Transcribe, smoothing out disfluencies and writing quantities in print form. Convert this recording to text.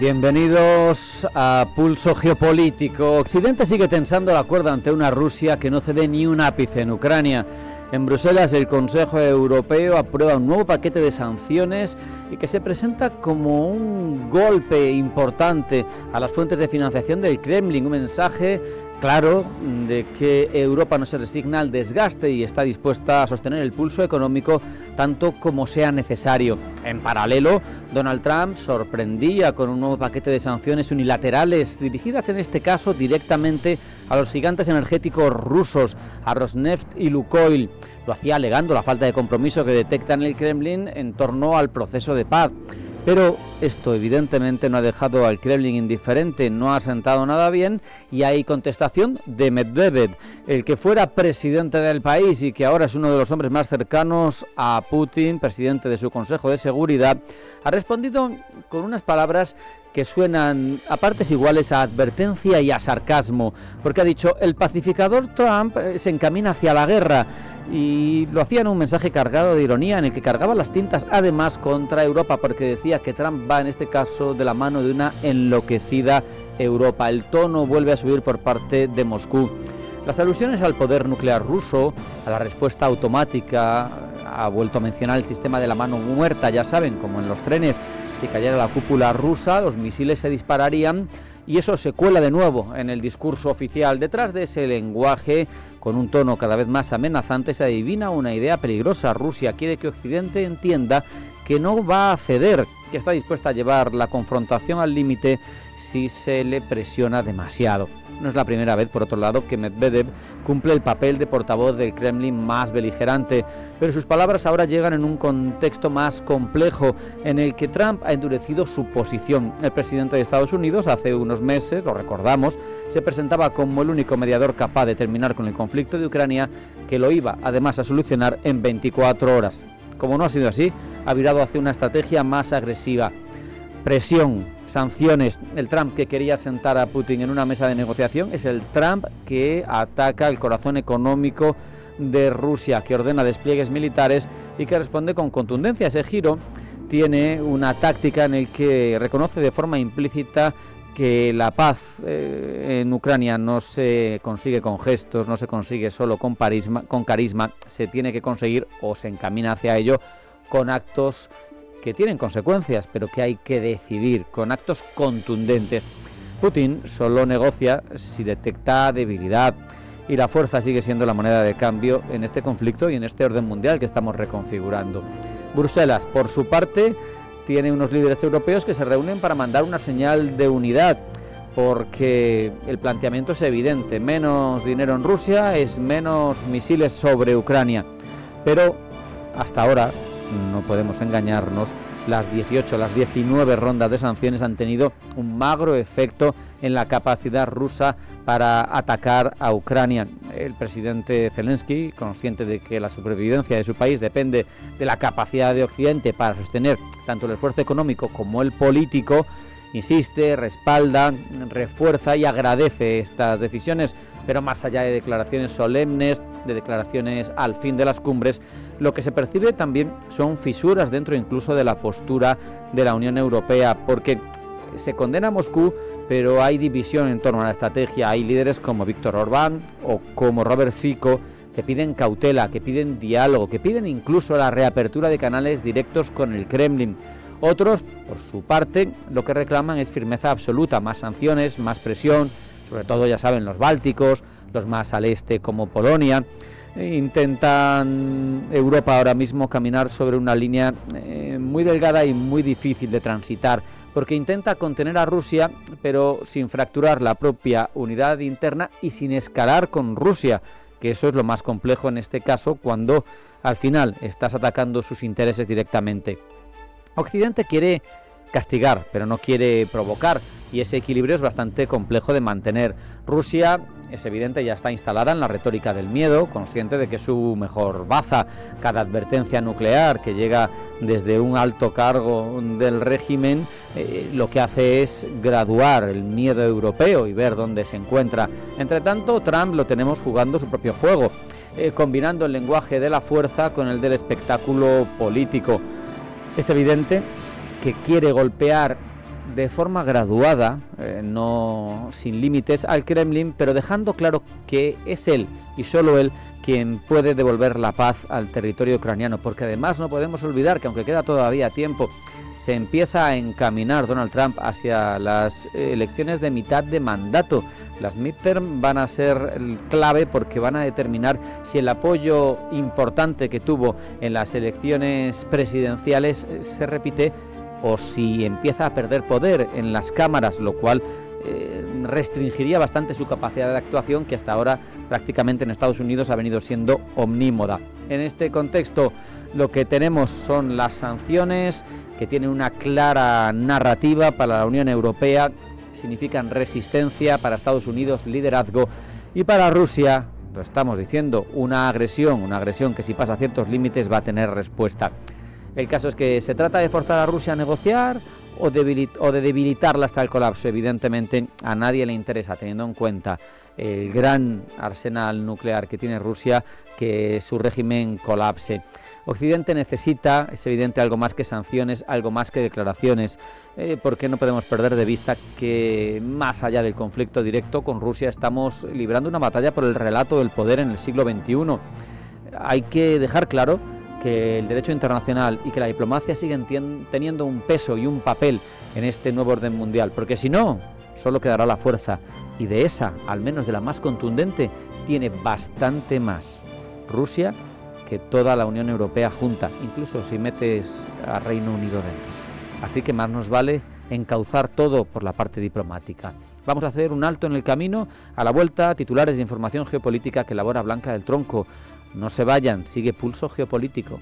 Bienvenidos a Pulso Geopolítico. Occidente sigue tensando la cuerda ante una Rusia que no cede ni un ápice en Ucrania. En Bruselas, el Consejo Europeo aprueba un nuevo paquete de sanciones y que se presenta como un golpe importante a las fuentes de financiación del Kremlin, un mensaje claro de que Europa no se resigna al desgaste y está dispuesta a sostener el pulso económico tanto como sea necesario. En paralelo, Donald Trump sorprendía con un nuevo paquete de sanciones unilaterales dirigidas en este caso directamente a los gigantes energéticos rusos, a Rosneft y Lukoil. Lo hacía alegando la falta de compromiso que detecta en el Kremlin en torno al proceso de paz. Pero esto evidentemente no ha dejado al Kremlin indiferente, no ha sentado nada bien y hay contestación de Medvedev, el que fuera presidente del país y que ahora es uno de los hombres más cercanos a Putin, presidente de su Consejo de Seguridad, ha respondido con unas palabras que suenan a partes iguales a advertencia y a sarcasmo, porque ha dicho: el pacificador Trump se encamina hacia la guerra. Y lo hacía en un mensaje cargado de ironía en el que cargaba las tintas además contra Europa, porque decía que Trump va en este caso de la mano de una enloquecida Europa. El tono vuelve a subir por parte de Moscú. Las alusiones al poder nuclear ruso, a la respuesta automática, ha vuelto a mencionar el sistema de la mano muerta, ya saben, como en los trenes, si cayera la cúpula rusa, los misiles se dispararían. Y eso se cuela de nuevo en el discurso oficial. Detrás de ese lenguaje, con un tono cada vez más amenazante, se adivina una idea peligrosa. Rusia quiere que Occidente entienda que no va a ceder, que está dispuesta a llevar la confrontación al límite si se le presiona demasiado. No es la primera vez, por otro lado, que Medvedev cumple el papel de portavoz del Kremlin más beligerante, pero sus palabras ahora llegan en un contexto más complejo en el que Trump ha endurecido su posición. El presidente de Estados Unidos hace unos meses, lo recordamos, se presentaba como el único mediador capaz de terminar con el conflicto de Ucrania, que lo iba además a solucionar en 24 horas. Como no ha sido así, ha virado hacia una estrategia más agresiva. Presión, sanciones. El Trump que quería sentar a Putin en una mesa de negociación es el Trump que ataca el corazón económico de Rusia, que ordena despliegues militares y que responde con contundencia. Ese giro tiene una táctica en el que reconoce de forma implícita que la paz en Ucrania no se consigue con gestos, no se consigue solo con carisma, se tiene que conseguir o se encamina hacia ello con actos que tienen consecuencias, pero que hay que decidir, con actos contundentes. Putin solo negocia si detecta debilidad y la fuerza sigue siendo la moneda de cambio en este conflicto y en este orden mundial que estamos reconfigurando. Bruselas, por su parte, tiene unos líderes europeos que se reúnen para mandar una señal de unidad, porque el planteamiento es evidente: menos dinero en Rusia es menos misiles sobre Ucrania. Pero hasta ahora, no podemos engañarnos, las 18, las 19 rondas de sanciones han tenido un magro efecto en la capacidad rusa para atacar a Ucrania. El presidente Zelensky, consciente de que la supervivencia de su país depende de la capacidad de Occidente para sostener tanto el esfuerzo económico como el político, insiste, respalda, refuerza y agradece estas decisiones, pero más allá de declaraciones solemnes, de declaraciones al fin de las cumbres, lo que se percibe también son fisuras dentro incluso de la postura de la Unión Europea, porque se condena a Moscú, pero hay división en torno a la estrategia. Hay líderes como Víctor Orbán o como Robert Fico que piden cautela, que piden diálogo, que piden incluso la reapertura de canales directos con el Kremlin. Otros, por su parte, lo que reclaman es firmeza absoluta, más sanciones, más presión, sobre todo, ya saben, los bálticos, los más al este como Polonia. Intentan Europa ahora mismo caminar sobre una línea muy delgada y muy difícil de transitar, porque intenta contener a Rusia, pero sin fracturar la propia unidad interna y sin escalar con Rusia, que eso es lo más complejo en este caso, cuando al final estás atacando sus intereses directamente. Occidente quiere castigar, pero no quiere provocar, y ese equilibrio es bastante complejo de mantener. Rusia, es evidente, ya está instalada en la retórica del miedo, consciente de que es su mejor baza. Cada advertencia nuclear que llega desde un alto cargo del régimen lo que hace es graduar el miedo europeo y ver dónde se encuentra. Entre tanto, Trump lo tenemos jugando su propio juego, combinando el lenguaje de la fuerza con el del espectáculo político. Es evidente que quiere golpear de forma graduada, no sin límites, al Kremlin, pero dejando claro que es él y solo él quien puede devolver la paz al territorio ucraniano, porque además no podemos olvidar que aunque queda todavía tiempo, se empieza a encaminar Donald Trump hacia las elecciones de mitad de mandato. Las midterm van a ser clave porque van a determinar si el apoyo importante que tuvo en las elecciones presidenciales se repite o si empieza a perder poder en las cámaras, lo cual restringiría bastante su capacidad de actuación, que hasta ahora prácticamente en Estados Unidos ha venido siendo omnímoda. En este contexto lo que tenemos son las sanciones, que tienen una clara narrativa para la Unión Europea, significan resistencia, para Estados Unidos liderazgo, y para Rusia, lo estamos diciendo, una agresión que si pasa ciertos límites va a tener respuesta. El caso es que se trata de forzar a Rusia a negociar o de debilitarla hasta el colapso. Evidentemente a nadie le interesa, teniendo en cuenta el gran arsenal nuclear que tiene Rusia, que su régimen colapse. Occidente necesita, es evidente, algo más que sanciones, algo más que declaraciones, porque no podemos perder de vista que más allá del conflicto directo con Rusia estamos librando una batalla por el relato del poder en el siglo XXI. Hay que dejar claro que el derecho internacional y que la diplomacia siguen teniendo un peso y un papel en este nuevo orden mundial, porque si no, solo quedará la fuerza, y de esa, al menos de la más contundente, tiene bastante más Rusia que toda la Unión Europea junta, incluso si metes a Reino Unido dentro. Así que más nos vale encauzar todo por la parte diplomática. Vamos a hacer un alto en el camino. A la vuelta, titulares de información geopolítica que elabora Blanca del Tronco. No se vayan, sigue Pulso Geopolítico.